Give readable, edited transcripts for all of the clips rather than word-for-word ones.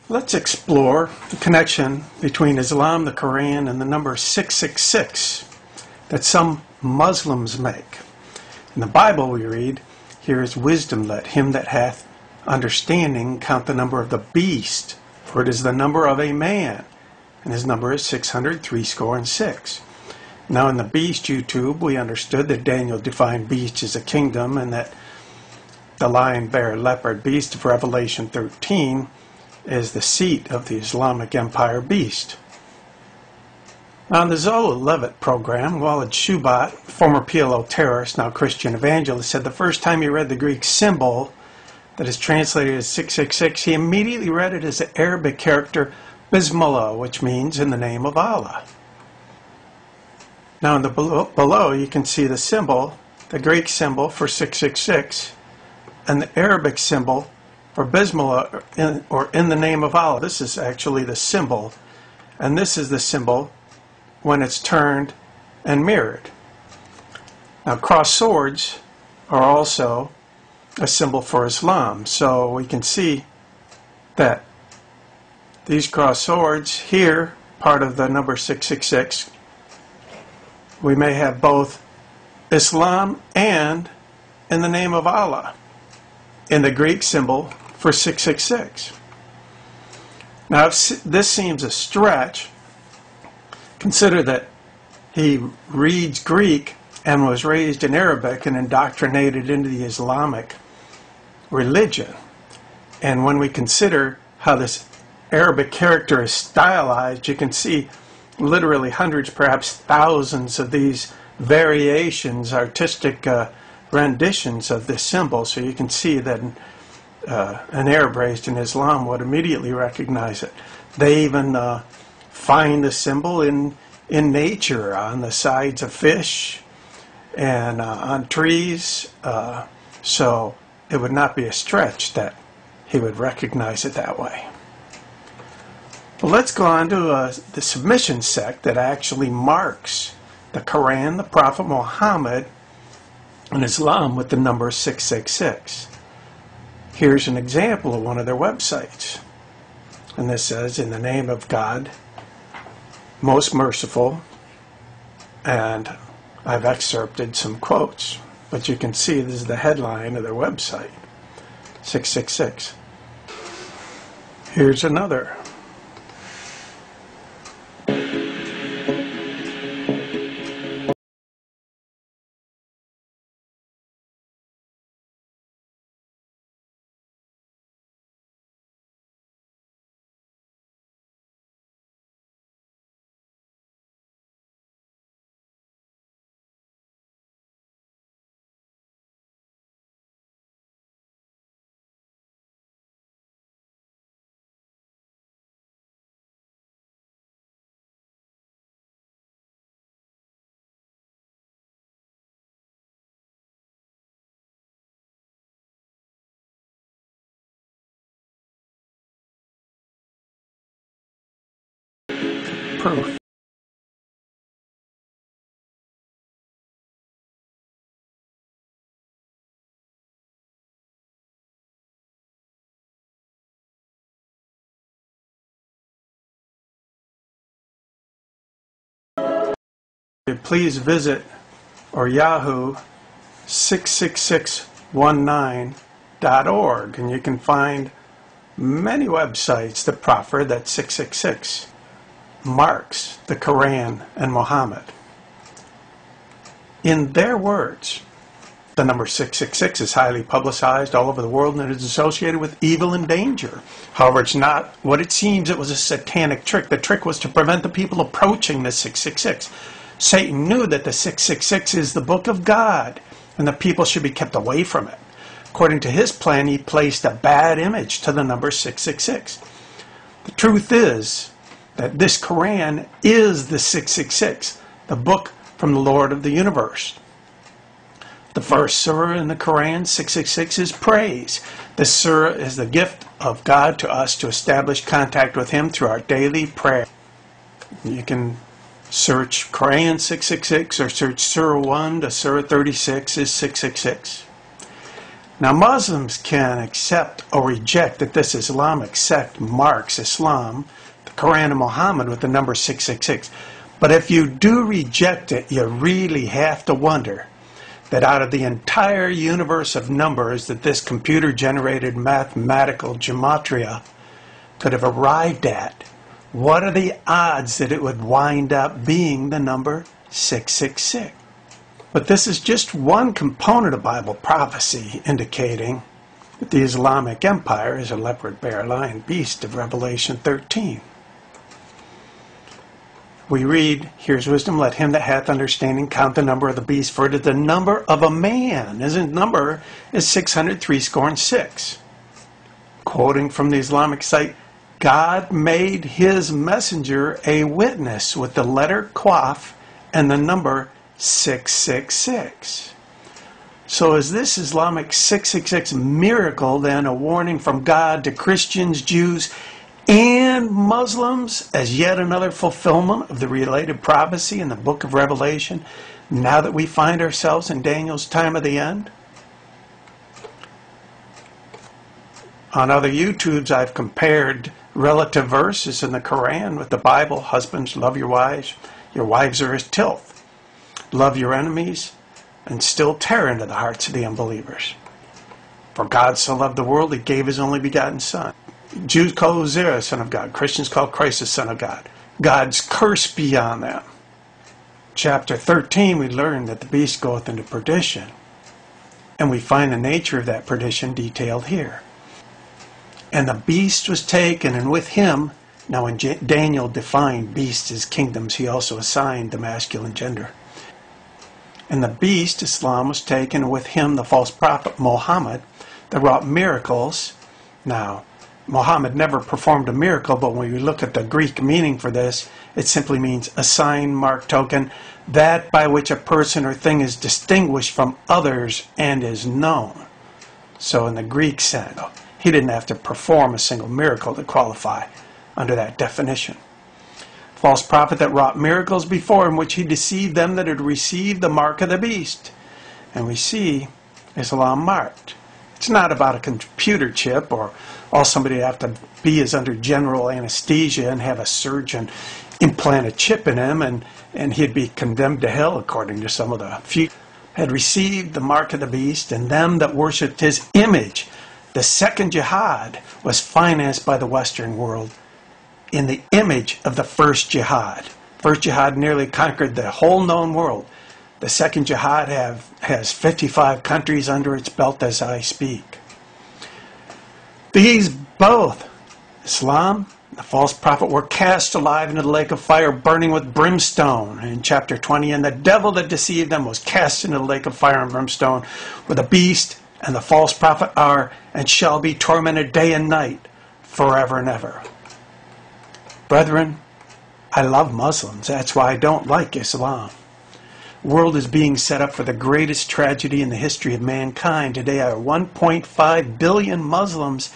Let's explore the connection between Islam, the Quran, and the number 666 that some Muslims make. In the Bible we read, "Here is wisdom, let him that hath understanding count the number of the beast, for it is the number of a man, and his number is 666. Now in the beast YouTube, we understood that Daniel defined beast as a kingdom, and that the lion, bear, leopard, beast of Revelation 13 is the seat of the Islamic Empire beast. Now in the Zola Levitt program, Walid Shoebat, former PLO terrorist, now Christian evangelist, said the first time he read the Greek symbol that is translated as 666, he immediately read it as the Arabic character Bismillah, which means in the name of Allah. Now in the below you can see the symbol, the Greek symbol for 666, and the Arabic symbol for Bismillah, or in the name of Allah. This is actually the symbol, and this is the symbol when it's turned and mirrored. Now crossed swords are also a symbol for Islam, so we can see that these crossed swords here, part of the number 666, we may have both Islam and in the name of Allah in the Greek symbol for 666. Now if this seems a stretch, consider that he reads Greek and was raised in Arabic and indoctrinated into the Islamic religion. And when we consider how this Arabic character is stylized, you can see literally hundreds, perhaps thousands of these variations, artistic renditions of this symbol. So you can see that an Arab raised in Islam would immediately recognize it. They even find the symbol in nature, on the sides of fish and on trees. So it would not be a stretch that he would recognize it that way. Well, let's go on to the submission sect that actually marks the Quran, the Prophet Muhammad, and Islam with the number 666. Here's an example of one of their websites. And this says, "In the name of God, most merciful," and I've excerpted some quotes, but you can see this is the headline of their website, 666. Here's another. Proof. Please visit or Yahoo 66619.org, and you can find many websites that proffer that 666 marks the Quran and Muhammad. In their words, the number 666 is highly publicized all over the world and it is associated with evil and danger. However, it's not what it seems. It was a satanic trick. The trick was to prevent the people approaching the 666. Satan knew that the 666 is the book of God and the people should be kept away from it. According to his plan, he placed a bad image to the number 666. The truth is that this Quran is the 666, the book from the Lord of the universe. The first surah in the Quran, 666, is praise. This surah is the gift of God to us to establish contact with Him through our daily prayer. You can search Quran 666 or search Surah 1 to Surah 36 is 666. Now, Muslims can accept or reject that this Islamic sect marks Islam, the Quran of Muhammad, with the number 666. But if you do reject it, you really have to wonder that out of the entire universe of numbers that this computer-generated mathematical gematria could have arrived at, what are the odds that it would wind up being the number 666? But this is just one component of Bible prophecy indicating that the Islamic Empire is a leopard, bear, lion, beast of Revelation 13. We read, here's wisdom, let him that hath understanding count the number of the beast, for it is the number of a man. His number is 636. Quoting from the Islamic site, God made his messenger a witness with the letter Qaf and the number 666. So is this Islamic 666 miracle then a warning from God to Christians, Jews, and Muslims as yet another fulfillment of the related prophecy in the book of Revelation, now that we find ourselves in Daniel's time of the end? On other YouTubes, I've compared relative verses in the Quran with the Bible. Husbands, love your wives. Your wives are as tilth. Love your enemies, and still tear into the hearts of the unbelievers. For God so loved the world, he gave his only begotten Son. Jews call Hosea son of God. Christians call Christ the Son of God. God's curse be on them. Chapter 13, we learn that the beast goeth into perdition. And we find the nature of that perdition detailed here. And the beast was taken, and with him, now when Daniel defined beasts as kingdoms, he also assigned the masculine gender. And the beast, Islam, was taken, and with him the false prophet Muhammad that wrought miracles. Now, Muhammad never performed a miracle, but when we look at the Greek meaning for this, it simply means a sign, mark, token, that by which a person or thing is distinguished from others and is known. So in the Greek sense, he didn't have to perform a single miracle to qualify under that definition. False prophet that wrought miracles before him, which he deceived them that had received the mark of the beast. And we see Islam marked. It's not about a computer chip or all somebody would have to be is under general anesthesia and have a surgeon implant a chip in him and he'd be condemned to hell, according to some of the few had received the mark of the beast, and them that worshipped his image. The second jihad was financed by the Western world in the image of the first jihad. First jihad nearly conquered the whole known world. The second jihad has 55 countries under its belt as I speak. These both, Islam and the false prophet, were cast alive into the lake of fire burning with brimstone in chapter 20. And the devil that deceived them was cast into the lake of fire and brimstone, where the beast and the false prophet are and shall be tormented day and night forever and ever. Brethren, I love Muslims. That's why I don't like Islam. The world is being set up for the greatest tragedy in the history of mankind. Today are 1.5 billion Muslims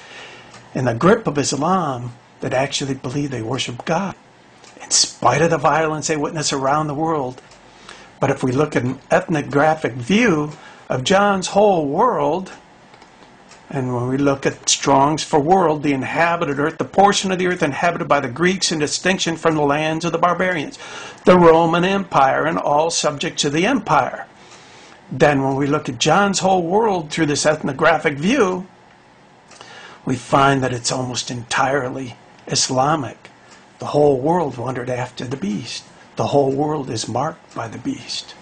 in the grip of Islam that actually believe they worship God, in spite of the violence they witness around the world. But if we look at an ethnographic view of John's whole world, and when we look at Strong's for world, the inhabited earth, the portion of the earth inhabited by the Greeks in distinction from the lands of the barbarians, the Roman Empire, and all subject to the empire. Then when we look at John's whole world through this ethnographic view, we find that it's almost entirely Islamic. The whole world wandered after the beast. The whole world is marked by the beast.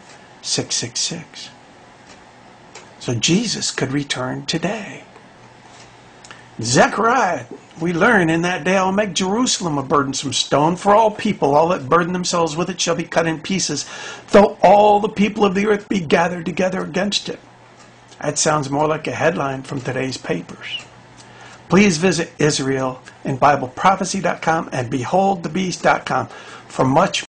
666. So Jesus could return today. Zechariah, we learn, in that day I'll make Jerusalem a burdensome stone for all people. All that burden themselves with it shall be cut in pieces, though all the people of the earth be gathered together against it. That sounds more like a headline from today's papers. Please visit Israel and BibleProphecy.com and BeholdTheBeast.com for much